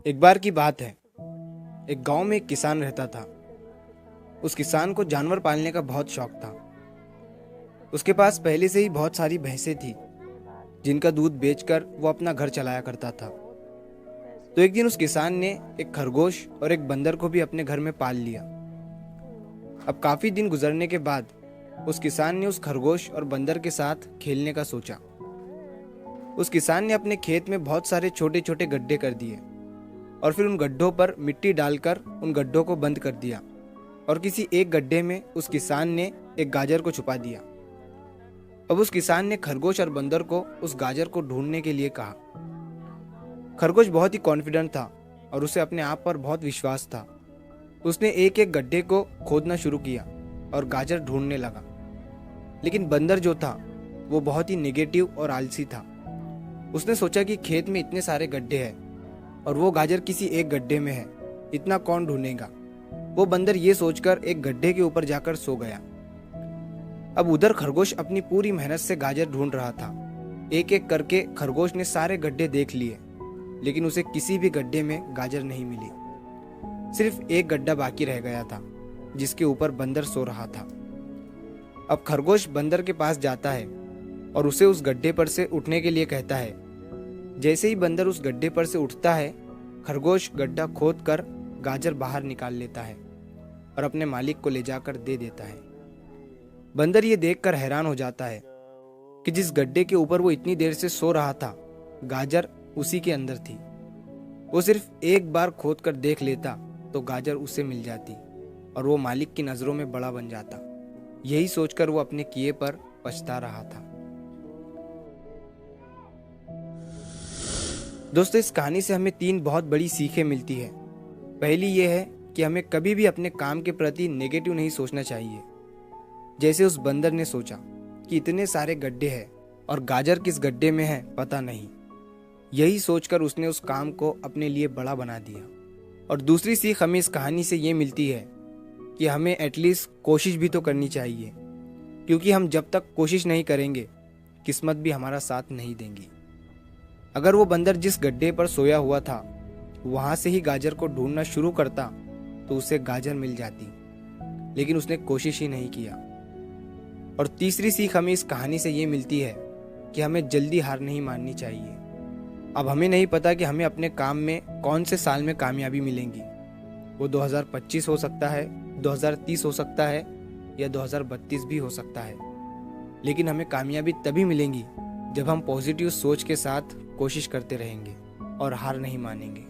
एक बार की बात है। एक गांव में एक किसान रहता था। उस किसान को जानवर पालने का बहुत शौक था। उसके पास पहले से ही बहुत सारी भैंसें थी जिनका दूध बेचकर वो अपना घर चलाया करता था। तो एक दिन उस किसान ने एक खरगोश और एक बंदर को भी अपने घर में पाल लिया। अब काफी दिन गुजरने के बाद उस किसान ने उस खरगोश और बंदर के साथ खेलने का सोचा। उस किसान ने अपने खेत में बहुत सारे छोटे छोटे गड्ढे कर दिए और फिर उन गड्ढों पर मिट्टी डालकर उन गड्ढों को बंद कर दिया और किसी एक गड्ढे में उस किसान ने एक गाजर को छुपा दिया। अब उस किसान ने खरगोश और बंदर को उस गाजर को ढूंढने के लिए कहा। खरगोश बहुत ही कॉन्फिडेंट था और उसे अपने आप पर बहुत विश्वास था। उसने एक एक गड्ढे को खोदना शुरू किया और गाजर ढूंढने लगा। लेकिन बंदर जो था वो बहुत ही नेगेटिव और आलसी था। उसने सोचा कि खेत में इतने सारे गड्ढे हैं और वो गाजर किसी एक गड्ढे में है, इतना कौन ढूंढेगा। वो बंदर ये सोचकर एक गड्ढे के ऊपर जाकर सो गया। अब उधर खरगोश अपनी पूरी मेहनत से गाजर ढूंढ रहा था। एक एक करके खरगोश ने सारे गड्ढे देख लिए, लेकिन उसे किसी भी गड्ढे में गाजर नहीं मिली। सिर्फ एक गड्ढा बाकी रह गया था जिसके ऊपर बंदर सो रहा था। अब खरगोश बंदर के पास जाता है और उसे उस गड्ढे पर से उठने के लिए कहता है। जैसे ही बंदर उस गड्ढे पर से उठता है, खरगोश गड्ढा खोद कर गाजर बाहर निकाल लेता है और अपने मालिक को ले जाकर दे देता है। बंदर ये देखकर हैरान हो जाता है कि जिस गड्ढे के ऊपर वो इतनी देर से सो रहा था, गाजर उसी के अंदर थी। वो सिर्फ एक बार खोद कर देख लेता तो गाजर उसे मिल जाती और वो मालिक की नजरों में बड़ा बन जाता। यही सोचकर वो अपने किए पर पछता रहा था। दोस्तों, इस कहानी से हमें 3 बहुत बड़ी सीखें मिलती है। पहली ये है कि हमें कभी भी अपने काम के प्रति नेगेटिव नहीं सोचना चाहिए। जैसे उस बंदर ने सोचा कि इतने सारे गड्ढे हैं और गाजर किस गड्ढे में है पता नहीं। यही सोचकर उसने उस काम को अपने लिए बड़ा बना दिया। और दूसरी सीख हमें इस कहानी से ये मिलती है कि हमें एटलीस्ट कोशिश भी तो करनी चाहिए, क्योंकि हम जब तक कोशिश नहीं करेंगे किस्मत भी हमारा साथ नहीं देंगी। अगर वो बंदर जिस गड्ढे पर सोया हुआ था वहां से ही गाजर को ढूंढना शुरू करता तो उसे गाजर मिल जाती, लेकिन उसने कोशिश ही नहीं किया। और तीसरी सीख हमें इस कहानी से ये मिलती है कि हमें जल्दी हार नहीं माननी चाहिए। अब हमें नहीं पता कि हमें अपने काम में कौन से साल में कामयाबी मिलेंगी। वो 2025 हो सकता है, 2030 हो सकता है या 2032 भी हो सकता है, लेकिन हमें कामयाबी तभी मिलेंगी जब हम पॉजिटिव सोच के साथ कोशिश करते रहेंगे और हार नहीं मानेंगे।